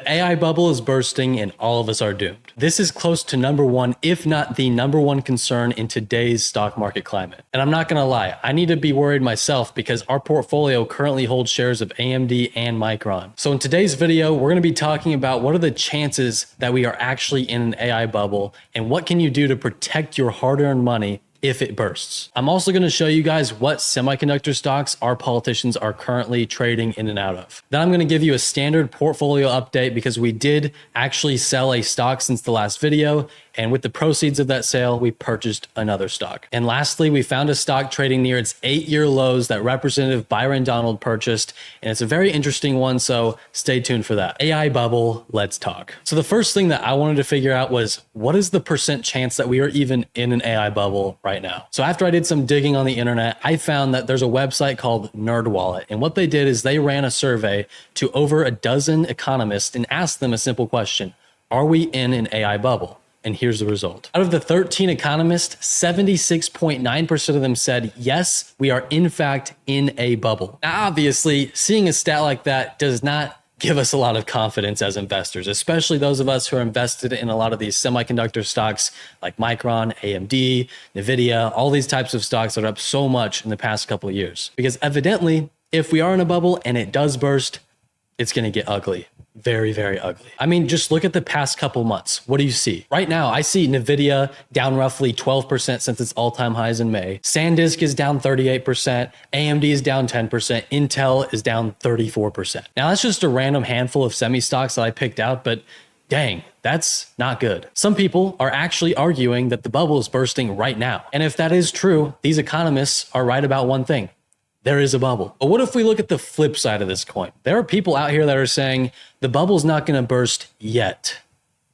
The AI bubble is bursting and all of us are doomed. This is close to number one, if not the number one concern in today's stock market climate. And I'm not gonna lie, I need to be worried myself because our portfolio currently holds shares of AMD and Micron. So in today's video, we're gonna be talking about what are the chances that we are actually in an AI bubble and what can you do to protect your hard-earned money if it bursts. I'm also going to show you guys what semiconductor stocks our politicians are currently trading in and out of. Then I'm going to give you a standard portfolio update because we did actually sell a stock since the last video, and with the proceeds of that sale, we purchased another stock. And lastly, we found a stock trading near its 8-year lows that Representative Byron Donald purchased, and it's a very interesting one, so stay tuned for that. AI bubble, let's talk. So the first thing that I wanted to figure out was, what is the percent chance that we are even in an AI bubble right now? So after I did some digging on the internet, I found that there's a website called NerdWallet, and what they did is they ran a survey to over a dozen economists and asked them a simple question: are we in an AI bubble? And here's the result. Out of the 13 economists, 76.9% of them said, yes, we are in fact in a bubble. Now, obviously, seeing a stat like that does not give us a lot of confidence as investors, especially those of us who are invested in a lot of these semiconductor stocks like Micron, AMD, Nvidia, all these types of stocks that are up so much in the past couple of years. Because evidently, if we are in a bubble and it does burst, it's gonna get ugly. Very, very ugly. I mean, just look at the past couple months. What do you see? Right now, I see Nvidia down roughly 12% since its all-time highs in May. SanDisk is down 38%. AMD is down 10%. Intel is down 34%. Now, that's just a random handful of semi stocks that I picked out, but dang, that's not good. Some people are actually arguing that the bubble is bursting right now. And if that is true, these economists are right about one thing: there is a bubble. But what if we look at the flip side of this coin? There are people out here that are saying the bubble's not gonna burst yet.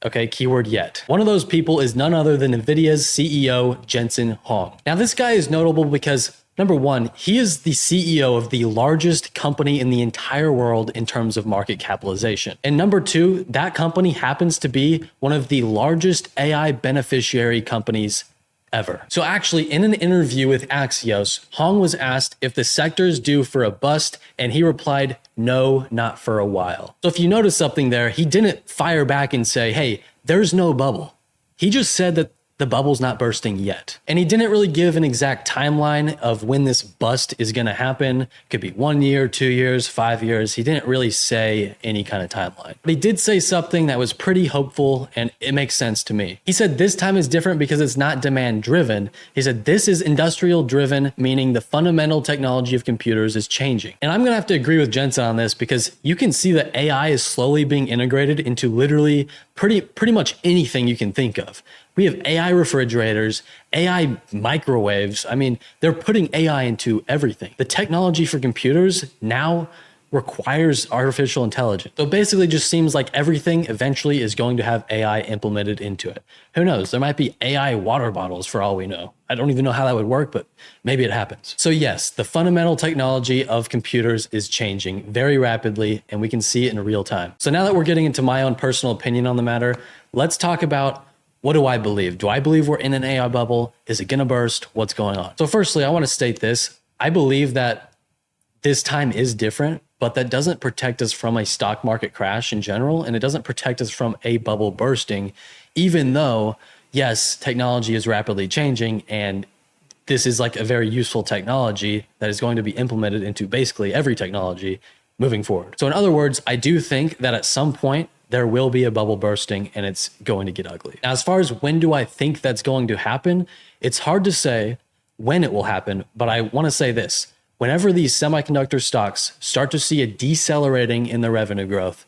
Okay, keyword yet. One of those people is none other than Nvidia's CEO, Jensen Huang. Now, this guy is notable because, number one, he is the CEO of the largest company in the entire world in terms of market capitalization. And number two, that company happens to be one of the largest AI beneficiary companies ever. So actually, in an interview with Axios, Hong was asked if the sector is due for a bust, and he replied, no, not for a while. So if you notice something there, he didn't fire back and say, hey, there's no bubble. He just said that the bubble's not bursting yet. And he didn't really give an exact timeline of when this bust is gonna happen. Could be 1 year, 2 years, 5 years. He didn't really say any kind of timeline. But he did say something that was pretty hopeful, and it makes sense to me. He said this time is different because it's not demand driven. He said this is industrial driven, meaning the fundamental technology of computers is changing. And I'm gonna have to agree with Jensen on this because you can see that AI is slowly being integrated into literally pretty much anything you can think of. We have AI refrigerators, AI microwaves. I mean, they're putting AI into everything. The technology for computers now requires artificial intelligence. So it basically just seems like everything eventually is going to have AI implemented into it. Who knows? There might be AI water bottles for all we know. I don't even know how that would work, but maybe it happens. So yes, the fundamental technology of computers is changing very rapidly, and we can see it in real time. So now that we're getting into my own personal opinion on the matter, let's talk about, what do I believe? Do I believe we're in an AI bubble? Is it gonna burst? What's going on? So firstly, I wanna state this. I believe that this time is different, but that doesn't protect us from a stock market crash in general, and it doesn't protect us from a bubble bursting, even though, yes, technology is rapidly changing, and this is like a very useful technology that is going to be implemented into basically every technology moving forward. So in other words, I do think that at some point, there will be a bubble bursting and it's going to get ugly. Now, as far as when do I think that's going to happen, it's hard to say when it will happen, but I want to say this. Whenever these semiconductor stocks start to see a decelerating in the revenue growth,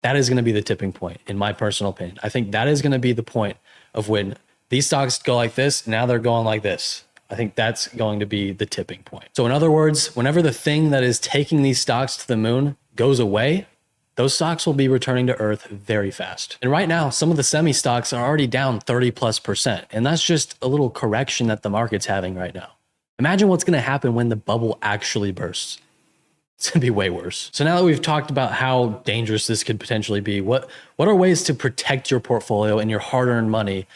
that is going to be the tipping point, in my personal opinion. I think that is going to be the point of when these stocks go like this, now they're going like this. I think that's going to be the tipping point. So in other words, whenever the thing that is taking these stocks to the moon goes away, those stocks will be returning to earth very fast. And right now, some of the semi stocks are already down 30+%. And that's just a little correction that the market's having right now. Imagine what's gonna happen when the bubble actually bursts. It's gonna be way worse. So now that we've talked about how dangerous this could potentially be, what are ways to protect your portfolio and your hard-earned money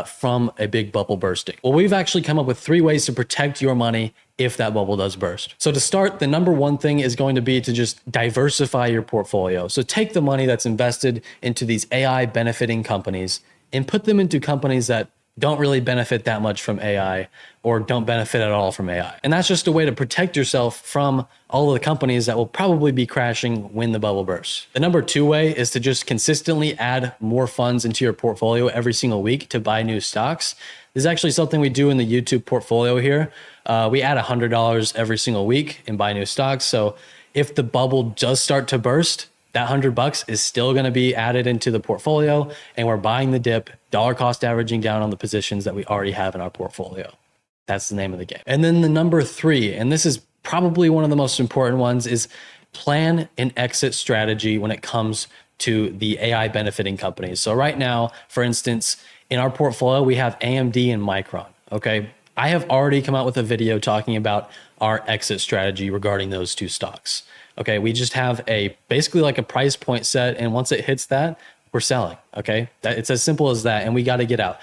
from a big bubble bursting? Well, we've actually come up with 3 ways to protect your money if that bubble does burst. So to start, the number one thing is going to be to just diversify your portfolio. So take the money that's invested into these AI benefiting companies and put them into companies that don't really benefit that much from AI or don't benefit at all from AI. And that's just a way to protect yourself from all of the companies that will probably be crashing when the bubble bursts. The number two way is to just consistently add more funds into your portfolio every single week to buy new stocks. This is actually something we do in the YouTube portfolio here. We add $100 every single week and buy new stocks. So if the bubble does start to burst, that $100 is still going to be added into the portfolio, and we're buying the dip, dollar cost averaging down on the positions that we already have in our portfolio. That's the name of the game. And then the number three, and this is probably one of the most important ones, is plan an exit strategy when it comes to the AI benefiting companies. So right now, for instance, in our portfolio, we have AMD and Micron. Okay. I have already come out with a video talking about our exit strategy regarding those two stocks. Okay, we just have basically like a price point set, and once it hits that, we're selling. Okay, it's as simple as that, and we got to get out.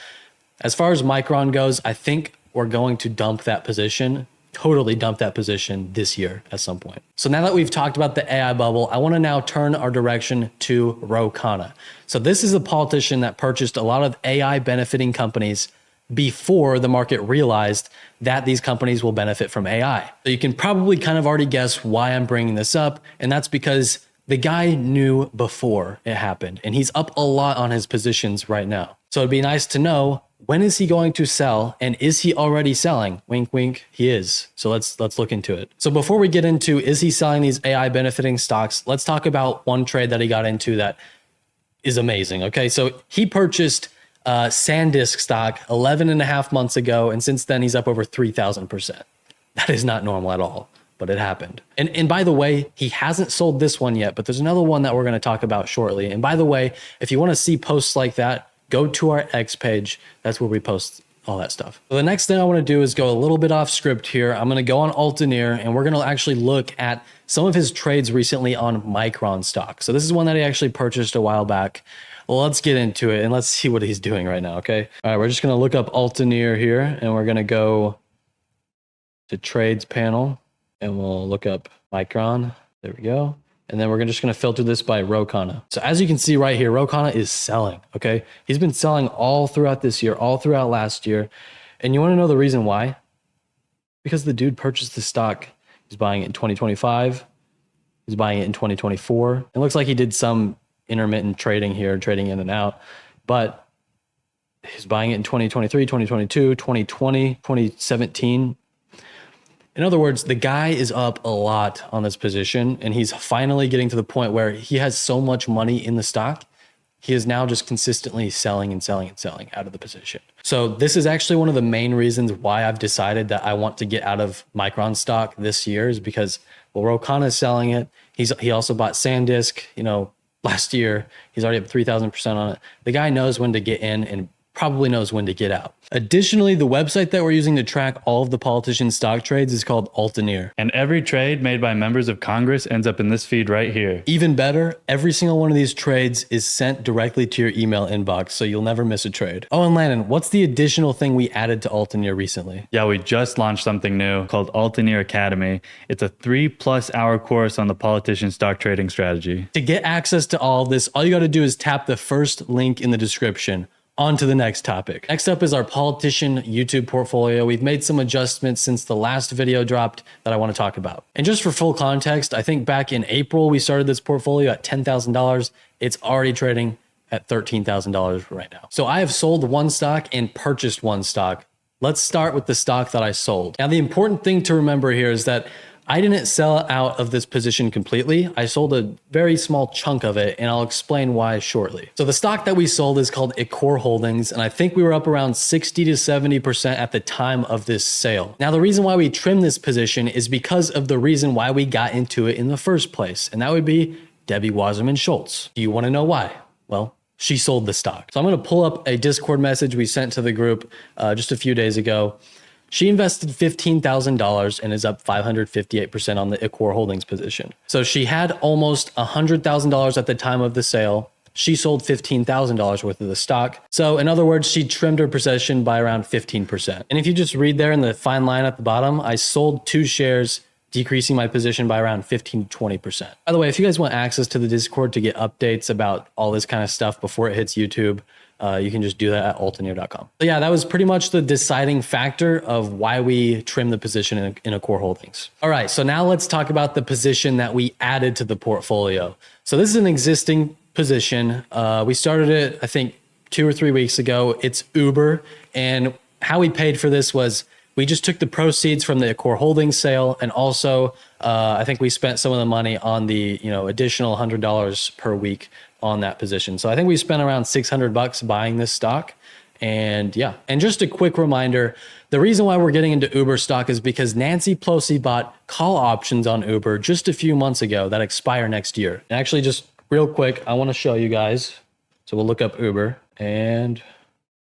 As far as Micron goes, I think we're going to dump that position, totally dump that position this year at some point. So now that we've talked about the AI bubble, I want to now turn our direction to Ro Khanna. So this is a politician that purchased a lot of AI benefiting companies before the market realized that these companies will benefit from AI. So you can probably kind of already guess why I'm bringing this up, and that's because the guy knew before it happened, and he's up a lot on his positions right now. So it'd be nice to know, when is he going to sell, and is he already selling? Wink, wink, he is. So let's look into it. So before we get into, is he selling these AI benefiting stocks, let's talk about one trade that he got into that is amazing. Okay, so he purchased SanDisk stock 11 and a half months ago, and since then he's up over 3,000%. That is not normal at all, but it happened. And by the way, he hasn't sold this one yet, but there's another one that we're going to talk about shortly. And by the way, if you want to see posts like that, go to our X page. That's where we post all that stuff. So the next thing I want to do is go a little bit off script here. I'm going to go on Altoneer, and we're going to actually look at some of his trades recently on Micron stock. So this is one that he actually purchased a while back. Well, let's get into it and let's see what he's doing right now, okay? All right, we're just going to look up Altoneer here, and we're going to go to trades panel, and we'll look up Micron. There we go. And then we're just going to filter this by Ro Khanna. So as you can see right here, Ro Khanna is selling, okay? He's been selling all throughout this year, all throughout last year. And you want to know the reason why? Because the dude purchased the stock. He's buying it in 2025. He's buying it in 2024. It looks like he did some intermittent trading here, trading in and out, but he's buying it in 2023, 2022, 2020, 2017. In other words, the guy is up a lot on this position, and he's finally getting to the point where he has so much money in the stock, he is now just consistently selling and selling and selling out of the position. So this is actually one of the main reasons why I've decided that I want to get out of Micron stock this year, is because, well, Ro Khanna is selling it. He also bought SanDisk, last year. He's already up 3,000% on it. The guy knows when to get in and probably knows when to get out. Additionally, the website that we're using to track all of the politicians' stock trades is called Altoneer. And every trade made by members of Congress ends up in this feed right here. Even better, every single one of these trades is sent directly to your email inbox, so you'll never miss a trade. Oh, and Landen, what's the additional thing we added to Altoneer recently? Yeah, we just launched something new called Altoneer Academy. It's a 3+ hour course on the politician stock trading strategy. To get access to all of this, all you got to do is tap the first link in the description. On to the next topic. Next up is our politician YouTube portfolio. We've made some adjustments since the last video dropped that I want to talk about. And just for full context, I think back in April, we started this portfolio at $10,000. It's already trading at $13,000 right now. So I have sold one stock and purchased one stock. Let's start with the stock that I sold. Now, the important thing to remember here is that I didn't sell out of this position completely. I sold a very small chunk of it, and I'll explain why shortly. So the stock that we sold is called Ecor Holdings, and I think we were up around 60 to 70% at the time of this sale. Now, the reason why we trimmed this position is because of the reason why we got into it in the first place, and that would be Debbie Wasserman Schultz. Do you want to know why? Well, she sold the stock. So I'm going to pull up a Discord message we sent to the group just a few days ago. She invested $15,000 and is up 558% on the Ecor Holdings position. So she had almost $100,000 at the time of the sale. she sold $15,000 worth of the stock. So in other words, she trimmed her position by around 15%. And if you just read there in the fine line at the bottom, I sold 2 shares, decreasing my position by around 15 to 20%. By the way, if you guys want access to the Discord to get updates about all this kind of stuff before it hits YouTube, you can just do that at altoneer.com. So yeah, that was pretty much the deciding factor of why we trimmed the position in a core holdings. All right, so now let's talk about the position that we added to the portfolio. So this is an existing position. We started it, I think, 2 or 3 weeks ago. It's Uber. And how we paid for this was we just took the proceeds from the core holdings sale. And also, I think we spent some of the money on the additional $100 per week on that position. So I think we spent around $600 buying this stock. And yeah, and just a quick reminder, the reason why we're getting into Uber stock is because Nancy Pelosi bought call options on Uber just a few months ago that expire next year. And actually, just real quick, I want to show you guys. So we'll look up Uber and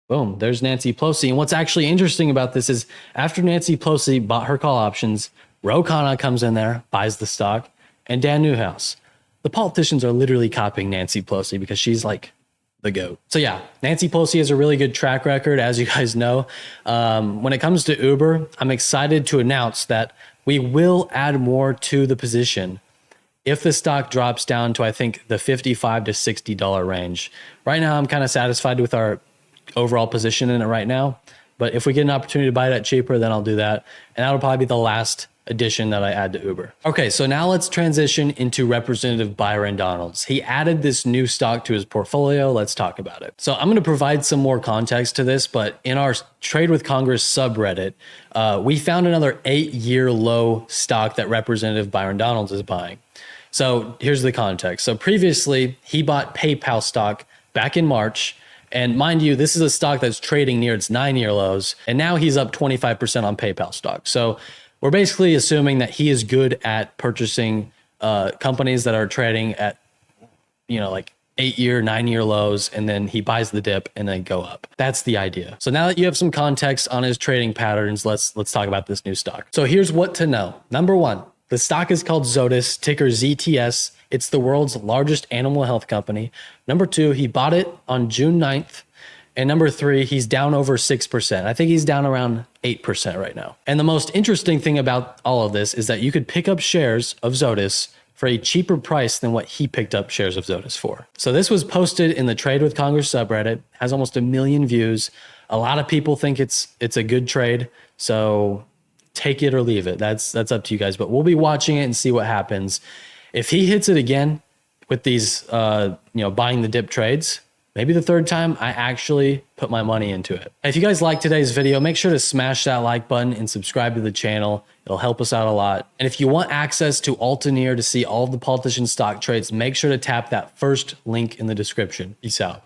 boom, there's Nancy Pelosi. And what's actually interesting about this is after Nancy Pelosi bought her call options, Ro Khanna comes in there, buys the stock, and Dan Newhouse. The politicians are literally copying Nancy Pelosi because she's like the GOAT. So yeah, Nancy Pelosi has a really good track record, as you guys know. When it comes to Uber, I'm excited to announce that we will add more to the position if the stock drops down to, I think, the $55 to $60 range. Right now, I'm kind of satisfied with our overall position in it right now. But if we get an opportunity to buy it at cheaper, then I'll do that. And that'll probably be the last addition that I add to Uber. Okay, so now let's transition into Representative Byron Donalds. He added this new stock to his portfolio. Let's talk about it. So I'm going to provide some more context to this, but in our Trade with Congress subreddit, we found another 8-year low stock that Representative Byron Donalds is buying. So here's the context. So previously, he bought PayPal stock back in March. And mind you, this is a stock that's trading near its 9-year lows. And now he's up 25% on PayPal stock. So we're basically assuming that he is good at purchasing companies that are trading at, like 8-year, 9-year lows, and then he buys the dip and then go up. That's the idea. So now that you have some context on his trading patterns, let's talk about this new stock. So here's what to know. Number one, the stock is called Zoetis, ticker ZTS. It's the world's largest animal health company. Number two, he bought it on June 9th. And number three, he's down over 6%. I think he's down around 8% right now. And the most interesting thing about all of this is that you could pick up shares of Zoetis for a cheaper price than what he picked up shares of Zoetis for. So this was posted in the Trade with Congress subreddit, has almost 1 million views. A lot of people think it's a good trade. So take it or leave it. That's up to you guys, but we'll be watching it and see what happens. If he hits it again with these, buying the dip trades, maybe the third time I actually put my money into it. If you guys like today's video, make sure to smash that like button and subscribe to the channel. It'll help us out a lot. And if you want access to Altoneer to see all of the politician stock trades, make sure to tap that first link in the description. Peace out.